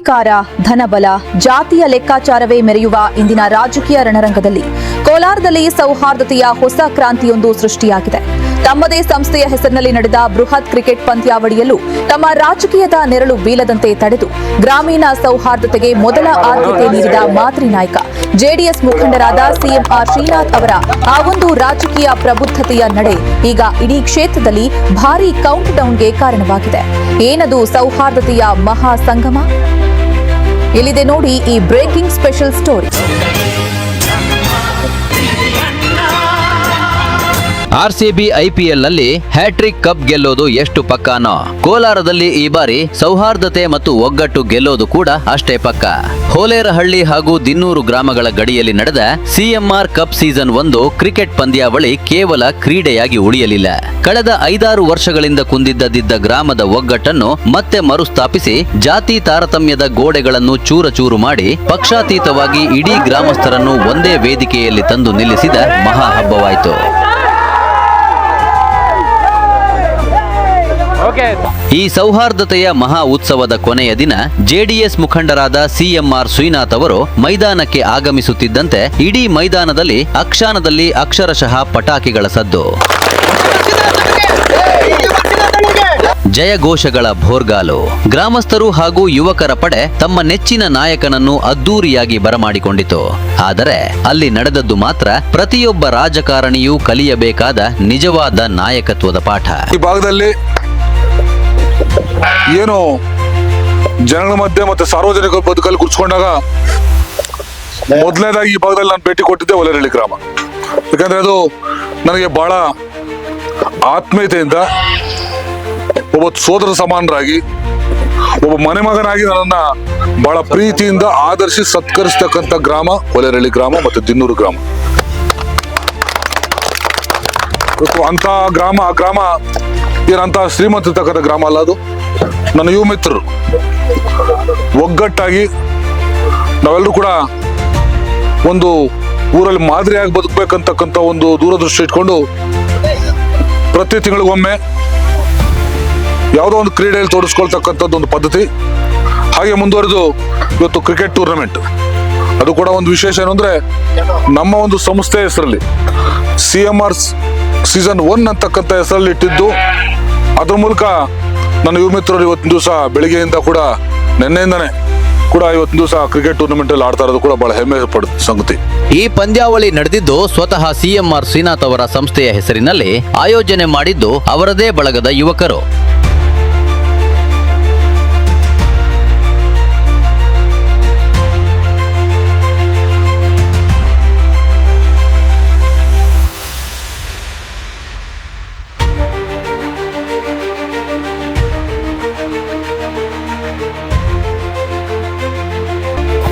ಅಧಿಕಾರ, ಧನಬಲ, ಜಾತಿಯ ಲೆಕ್ಕಾಚಾರವೇ ಮೆರೆಯುವ ಇಂದಿನ ರಾಜಕೀಯ ರಣರಂಗದಲ್ಲಿ ಕೋಲಾರದಲ್ಲಿ ಸೌಹಾರ್ದತೆಯ ಹೊಸ ಕ್ರಾಂತಿಯೊಂದು ಸೃಷ್ಟಿಯಾಗಿದೆ. ತಮ್ಮದೇ ಸಂಸ್ಥೆಯ ಹೆಸರಿನಲ್ಲಿ ನಡೆದ ಬೃಹತ್ ಕ್ರಿಕೆಟ್ ಪಂದ್ಯಾವಳಿಯಲ್ಲೂ ತಮ್ಮ ರಾಜಕೀಯದ ನೆರಳು ಬೀಳದಂತೆ ತಡೆದು ಗ್ರಾಮೀಣ ಸೌಹಾರ್ದತೆಗೆ ಮೊದಲ ಆದ್ಯತೆ ನೀಡಿದ ಮಾದರಿ ನಾಯಕ ಜೆಡಿಎಸ್ ಮುಖಂಡರಾದ ಸಿಎಂ ಆರ್ ಶ್ರೀನಾಥ್ ಅವರ ಆ ಒಂದು ರಾಜಕೀಯ ಪ್ರಬುದ್ಧತೆಯ ನಡೆ ಈಗ ಇಡೀ ಕ್ಷೇತ್ರದಲ್ಲಿ ಭಾರೀ ಕೌಂಟ್ ಡೌನ್ಗೆ ಕಾರಣವಾಗಿದೆ. ಏನದು ಸೌಹಾರ್ದತೆಯ ಮಹಾ ಸಂಗಮ? ಇಲ್ಲಿದೆ ನೋಡಿ ಈ breaking special story. RCB IPL ನಲ್ಲಿ ಹ್ಯಾಟ್ರಿಕ್ ಕಪ್ ಗೆಲ್ಲೋದು ಎಷ್ಟು ಪಕ್ಕಾನೋ, ಕೋಲಾರದಲ್ಲಿ ಈ ಬಾರಿ ಸೌಹಾರ್ದತೆ ಮತ್ತು ಒಗ್ಗಟ್ಟು ಗೆಲ್ಲೋದು ಕೂಡ ಅಷ್ಟೇ ಪಕ್ಕ. ಹೋಲೇರಹಳ್ಳಿ ಹಾಗೂ ದಿನ್ನೂರು ಗ್ರಾಮಗಳ ಗಡಿಯಲ್ಲಿ ನಡೆದ ಸಿಎಂಆರ್ ಕಪ್ ಸೀಸನ್ 1 ಕ್ರಿಕೆಟ್ ಪಂದ್ಯಾವಳಿ ಕೇವಲ ಕ್ರೀಡೆಯಾಗಿ ಉಳಿಯಲಿಲ್ಲ. ಕಳೆದ 5-6 ವರ್ಷಗಳಿಂದ ಕುಂದಿದ್ದದಿದ್ದ ಗ್ರಾಮದ ಒಗ್ಗಟ್ಟನ್ನು ಮತ್ತೆ ಮರುಸ್ಥಾಪಿಸಿ ಜಾತಿ ತಾರತಮ್ಯದ ಗೋಡೆಗಳನ್ನು ಚೂರು ಮಾಡಿ ಪಕ್ಷಾತೀತವಾಗಿ ಇಡೀ ಗ್ರಾಮಸ್ಥರನ್ನು ಒಂದೇ ವೇದಿಕೆಯಲ್ಲಿ ತಂದು ನಿಲ್ಲಿಸಿದ ಮಹಾ ಹಬ್ಬವಾಯಿತು. ಈ ಸೌಹಾರ್ದತೆಯ ಮಹಾ ಉತ್ಸವದ ಕೊನೆಯ ದಿನ ಜೆಡಿಎಸ್ ಮುಖಂಡರಾದ ಸಿಎಂ ಆರ್ ಶ್ರೀನಾಥ್ ಅವರು ಮೈದಾನಕ್ಕೆ ಆಗಮಿಸುತ್ತಿದ್ದಂತೆ ಇಡೀ ಮೈದಾನದಲ್ಲಿ ಅಕ್ಷಾನದಲ್ಲಿ ಅಕ್ಷರಶಃ ಪಟಾಕಿಗಳ ಸದ್ದು, ಜಯಘೋಷಗಳ ಭೋರ್ಗಾಲು. ಗ್ರಾಮಸ್ಥರು ಹಾಗೂ ಯುವಕರ ಪಡೆ ತಮ್ಮ ನೆಚ್ಚಿನ ನಾಯಕನನ್ನು ಅದ್ದೂರಿಯಾಗಿ ಬರಮಾಡಿಕೊಂಡಿತು. ಆದರೆ ಅಲ್ಲಿ ನಡೆದದ್ದು ಮಾತ್ರ ಪ್ರತಿಯೊಬ್ಬ ರಾಜಕಾರಣಿಯೂ ಕಲಿಯಬೇಕಾದ ನಿಜವಾದ ನಾಯಕತ್ವದ ಪಾಠ. ಈ ಭಾಗದಲ್ಲಿ ಏನು ಜನಗಳ ಮಧ್ಯೆ ಮತ್ತೆ ಸಾರ್ವಜನಿಕ ಬದುಕಲ್ಲಿ ಗುರ್ಸ್ಕೊಂಡಾಗ ಮೊದಲನೇದಾಗಿ ಈ ಭಾಗದಲ್ಲಿ ನಾನು ಭೇಟಿ ಕೊಟ್ಟಿದ್ದೆ ಹೋಲೇರಹಳ್ಳಿ ಗ್ರಾಮ. ಯಾಕಂದ್ರೆ ಅದು ನನಗೆ ಬಹಳ ಆತ್ಮೀಯತೆಯಿಂದ ಒಬ್ಬ ಸೋದರ ಸಮಾನರಾಗಿ, ಒಬ್ಬ ಮನೆ ಮಗನಾಗಿ ನನ್ನನ್ನ ಬಹಳ ಪ್ರೀತಿಯಿಂದ ಆದರ್ಶಿ ಸತ್ಕರಿಸ್ತಕ್ಕಂಥ ಗ್ರಾಮ ಹೋಲೇರಹಳ್ಳಿ ಗ್ರಾಮ ಮತ್ತೆ ದಿನ್ನೂರು ಗ್ರಾಮ. ಅಂತ ಆ ಗ್ರಾಮ ಏನಂತ ಶ್ರೀಮಂತ ಇರ್ತಕ್ಕಂಥ ಗ್ರಾಮ ಅಲ್ಲ. ಅದು ನನ್ನ ಯುವ ಮಿತ್ರರು ಒಗ್ಗಟ್ಟಾಗಿ ನಾವೆಲ್ಲರೂ ಕೂಡ ಒಂದು ಊರಲ್ಲಿ ಮಾದರಿಯಾಗಿ ಬದುಕಬೇಕಂತಕ್ಕಂಥ ಒಂದು ದೂರದೃಷ್ಟಿ ಇಟ್ಕೊಂಡು ಪ್ರತಿ ತಿಂಗಳಿಗೊಮ್ಮೆ ಯಾವುದೋ ಒಂದು ಕ್ರೀಡೆಯಲ್ಲಿ ತೋರಿಸ್ಕೊಳ್ತಕ್ಕಂಥದ್ದು ಒಂದು ಪದ್ಧತಿ ಹಾಗೆ ಮುಂದುವರೆದು ಇವತ್ತು ಕ್ರಿಕೆಟ್ ಟೂರ್ನಮೆಂಟ್. ಅದು ಕೂಡ ಒಂದು ವಿಶೇಷ ಏನು ಅಂದ್ರೆ ನಮ್ಮ ಒಂದು ಸಂಸ್ಥೆ ಹೆಸರಲ್ಲಿ ಸಿಎಂಆರ್ ಸೀಸನ್ 1 ಅಂತಕ್ಕಂಥ ಹೆಸರಲ್ಲಿ ಇಟ್ಟಿದ್ದು. ಅದ್ರ ಮೂಲಕ ನನ್ನ ಯುವ ಮಿತ್ರರು ಇವತ್ತಿನ ದಿವಸ ಬೆಳಿಗ್ಗೆಯಿಂದ ಕೂಡ ನಿನ್ನೆಯಿಂದಾನೆ ಕೂಡ ಇವತ್ತಿನ ದಿವಸ ಕ್ರಿಕೆಟ್ ಟೂರ್ನಮೆಂಟ್ ಅಲ್ಲಿ ಆಡ್ತಾ ಇರೋದು ಕೂಡ ಬಹಳ ಹೆಮ್ಮೆ ಪಡ ಸಂಗತಿ. ಈ ಪಂದ್ಯಾವಳಿ ನಡೆದಿದ್ದು ಸ್ವತಃ ಸಿಎಂ ಆರ್ ಶ್ರೀನಾಥ್ ಅವರ ಸಂಸ್ಥೆಯ ಹೆಸರಿನಲ್ಲಿ ಆಯೋಜನೆ ಮಾಡಿದ್ದು ಅವರದೇ ಬಳಗದ ಯುವಕರು.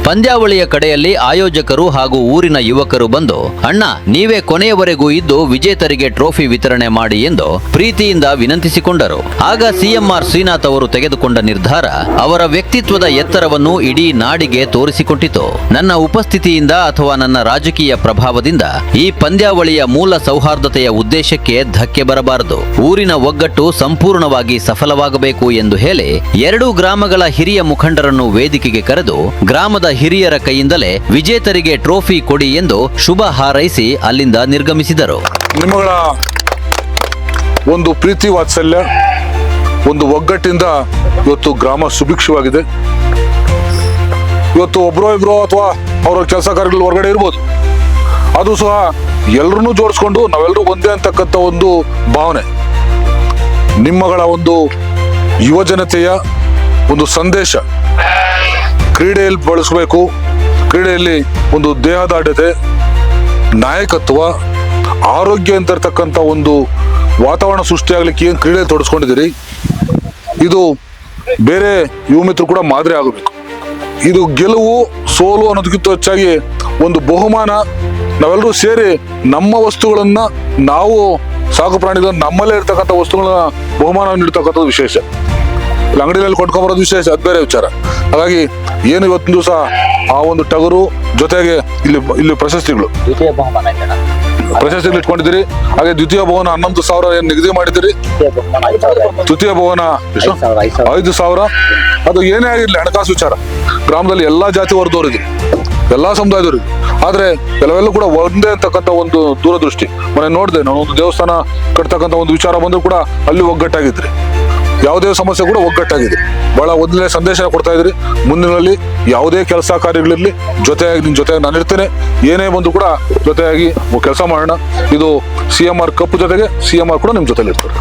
ಪಂದ್ಯಾವಳಿಯ ಕಡೆಯಲ್ಲಿ ಆಯೋಜಕರು ಹಾಗೂ ಊರಿನ ಯುವಕರು ಬಂದು, ಅಣ್ಣ ನೀವೇ ಕೊನೆಯವರೆಗೂ ಇದ್ದು ವಿಜೇತರಿಗೆ ಟ್ರೋಫಿ ವಿತರಣೆ ಮಾಡಿ ಎಂದು ಪ್ರೀತಿಯಿಂದ ವಿನಂತಿಸಿಕೊಂಡರು. ಆಗ ಸಿಎಂ ಆರ್ ಶ್ರೀನಾಥ್ ಅವರು ತೆಗೆದುಕೊಂಡ ನಿರ್ಧಾರ ಅವರ ವ್ಯಕ್ತಿತ್ವದ ಎತ್ತರವನ್ನು ಇಡೀ ನಾಡಿಗೆ ತೋರಿಸಿಕೊಟ್ಟಿತು. ನನ್ನ ಉಪಸ್ಥಿತಿಯಿಂದ ಅಥವಾ ನನ್ನ ರಾಜಕೀಯ ಪ್ರಭಾವದಿಂದ ಈ ಪಂದ್ಯಾವಳಿಯ ಮೂಲ ಸೌಹಾರ್ದತೆಯ ಉದ್ದೇಶಕ್ಕೆ ಧಕ್ಕೆ ಬರಬಾರದು, ಊರಿನ ಒಗ್ಗಟ್ಟು ಸಂಪೂರ್ಣವಾಗಿ ಸಫಲವಾಗಬೇಕು ಎಂದು ಹೇಳಿ 2 ಗ್ರಾಮಗಳ ಹಿರಿಯ ಮುಖಂಡರನ್ನು ವೇದಿಕೆಗೆ ಕರೆದು ಗ್ರಾಮದ ಹಿರಿಯರ ಕೈಯಿಂದಲೇ ವಿಜೇತರಿಗೆ ಟ್ರೋಫಿ ಕೊಡಿ ಎಂದು ಶುಭ ಹಾರೈಸಿ ಅಲ್ಲಿಂದ ನಿರ್ಗಮಿಸಿದರು. ನಿಮ್ಮಗಳ ಒಂದು ಪ್ರೀತಿ ವಾತ್ಸಲ್ಯ, ಒಂದು ಒಗ್ಗಟ್ಟಿಂದ ಇವತ್ತು ಗ್ರಾಮ ಸುಭಿಕ್ಷವಾಗಿದೆ. ಇವತ್ತು ಒಬ್ರೋ ಇಬ್ರೋ ಅಥವಾ ಅವರ ಕೆಲಸ ಕಾರ್ಯಗಳು ಹೊರಗಡೆ ಇರ್ಬೋದು, ಅದು ಸಹ ಎಲ್ಲರನ್ನೂ ಜೋಡಿಸ್ಕೊಂಡು ನಾವೆಲ್ಲರೂ ಒಂದೇ ಅಂತಕ್ಕಂಥ ಒಂದು ಭಾವನೆ. ನಿಮ್ಮಗಳ ಒಂದು ಯುವ ಜನತೆಯ ಒಂದು ಸಂದೇಶ ಕ್ರೀಡೆಯಲ್ಲಿ ಬಳಸಬೇಕು. ಕ್ರೀಡೆಯಲ್ಲಿ ಒಂದು ದೇಹದಾಢ್ಯತೆ, ನಾಯಕತ್ವ, ಆರೋಗ್ಯ ಅಂತ ಇರ್ತಕ್ಕಂಥ ಒಂದು ವಾತಾವರಣ ಸೃಷ್ಟಿಯಾಗಲಿಕ್ಕೆ ಏನು ಕ್ರೀಡೆಯಲ್ಲಿ ತೊಡಸ್ಕೊಂಡಿದ್ದೀರಿ, ಇದು ಬೇರೆ ಯುವ ಮಿತ್ರರು ಕೂಡ ಮಾದರಿ ಆಗಬೇಕು. ಇದು ಗೆಲುವು ಸೋಲು ಅನ್ನೋದಕ್ಕಿಂತ ಹೆಚ್ಚಾಗಿ ಒಂದು ಬಹುಮಾನ. ನಾವೆಲ್ಲರೂ ಸೇರಿ ನಮ್ಮ ವಸ್ತುಗಳನ್ನ, ನಾವು ಸಾಕು ಪ್ರಾಣಿಗಳನ್ನ, ನಮ್ಮಲ್ಲೇ ಇರ್ತಕ್ಕಂಥ ವಸ್ತುಗಳನ್ನ ಬಹುಮಾನ ನೀಡ್ತಕ್ಕಂಥದ್ದು ವಿಶೇಷ. ಅಂಗಡಿಯಲ್ಲಿ ಕೊಂಡ್ಕೊಂಬರೋದು ವಿಶೇಷ, ಅದು ಬೇರೆ ವಿಚಾರ. ಹಾಗಾಗಿ ಏನು ಇವತ್ತಿನ ದಿವಸ ಆ ಒಂದು ಟಗರು ಜೊತೆಗೆ ಇಲ್ಲಿ ಪ್ರಶಸ್ತಿಗಳು, ಪ್ರಶಸ್ತಿಗಳು ಇಟ್ಕೊಂಡಿದ್ದೀರಿ. ಹಾಗೆ ದ್ವಿತೀಯ ಬಹುಮಾನ 11,000 ಏನು ನಿಗದಿ ಮಾಡಿದ್ದೀರಿ. ತೃತೀಯ ಬಹುಮಾನ 5,000. ಅದು ಏನೇ ಆಗಿರ್ಲಿ ಹಣಕಾಸು ವಿಚಾರ, ಗ್ರಾಮದಲ್ಲಿ ಎಲ್ಲಾ ಜಾತಿ ವರ್ಗದವರಿದ್ರು, ಎಲ್ಲಾ ಸಮುದಾಯದವರು, ಆದ್ರೆ ಕೆಲವೆಲ್ಲ ಕೂಡ ಒಂದೇ ಅಂತಕ್ಕಂಥ ಒಂದು ದೂರದೃಷ್ಟಿ. ಮನೆ ನೋಡಿದೆ ನಾನು, ಒಂದು ದೇವಸ್ಥಾನ ಕಟ್ತಕ್ಕಂಥ ಒಂದು ವಿಚಾರ ಬಂದ್ರು ಕೂಡ ಅಲ್ಲಿ ಒಗ್ಗಟ್ಟಾಗಿದ್ರಿ, ಯಾವುದೇ ಸಮಸ್ಯೆ ಕೂಡ ಒಗ್ಗಟ್ಟಾಗಿದೆ. ಬಹಳ ಒಂದನೇ ಸಂದೇಶ ಕೊಡ್ತಾ ಇದ್ರಿ. ಮುಂದಿನಲ್ಲಿ ಯಾವುದೇ ಕೆಲಸ ಕಾರ್ಯಗಳಿರ್ಲಿ ಜೊತೆಯಾಗಿ ನಿಮ್ ಜೊತೆಯಾಗಿ ನಾನು ಇರ್ತೇನೆ, ಏನೇ ಬಂದು ಕೂಡ ಜೊತೆಯಾಗಿ ಕೆಲಸ ಮಾಡೋಣ. ಇದು CMR ಕಪ್ ಜೊತೆಗೆ CMR ಕೂಡ ನಿಮ್ ಜೊತೆಲಿ ಇರ್ತಾರೆ.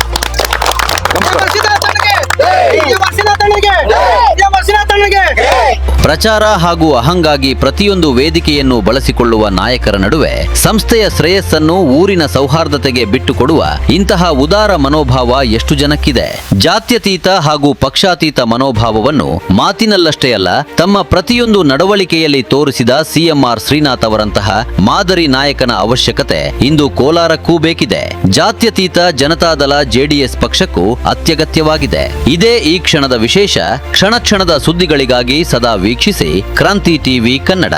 ಪ್ರಚಾರ ಹಾಗೂ ಅಹಂಗಾಗಿ ಪ್ರತಿಯೊಂದು ವೇದಿಕೆಯನ್ನು ಬಳಸಿಕೊಳ್ಳುವ ನಾಯಕರ ನಡುವೆ ಸಂಸ್ಥೆಯ ಶ್ರೇಯಸ್ಸನ್ನು ಊರಿನ ಸೌಹಾರ್ದತೆಗೆ ಬಿಟ್ಟುಕೊಡುವ ಇಂತಹ ಉದಾರ ಮನೋಭಾವ ಎಷ್ಟು ಜನಕ್ಕಿದೆ. ಜಾತ್ಯತೀತ ಹಾಗೂ ಪಕ್ಷಾತೀತ ಮನೋಭಾವವನ್ನು ಮಾತಿನಲ್ಲಷ್ಟೇ ಅಲ್ಲ, ತಮ್ಮ ಪ್ರತಿಯೊಂದು ನಡವಳಿಕೆಯಲ್ಲಿ ತೋರಿಸಿದ CMR ಶ್ರೀನಾಥ್ ಅವರಂತಹ ಮಾದರಿ ನಾಯಕನ ಅವಶ್ಯಕತೆ ಇಂದು ಕೋಲಾರಕ್ಕೂ ಬೇಕಿದೆ. ಜಾತ್ಯತೀತ ಜನತಾದಳ JDS ಪಕ್ಷಕ್ಕೂ ಅತ್ಯಗತ್ಯವಾಗಿದೆ. ಇದೇ ಈ ಕ್ಷಣದ ವಿಶೇಷ. ಕ್ಷಣ ಕ್ಷಣದ ಸುದ್ದಿಗಳಿಗಾಗಿ ಸದಾ ವೀಕ್ಷಿಸಿ ಕ್ರಾಂತಿ ಟಿವಿ ಕನ್ನಡ.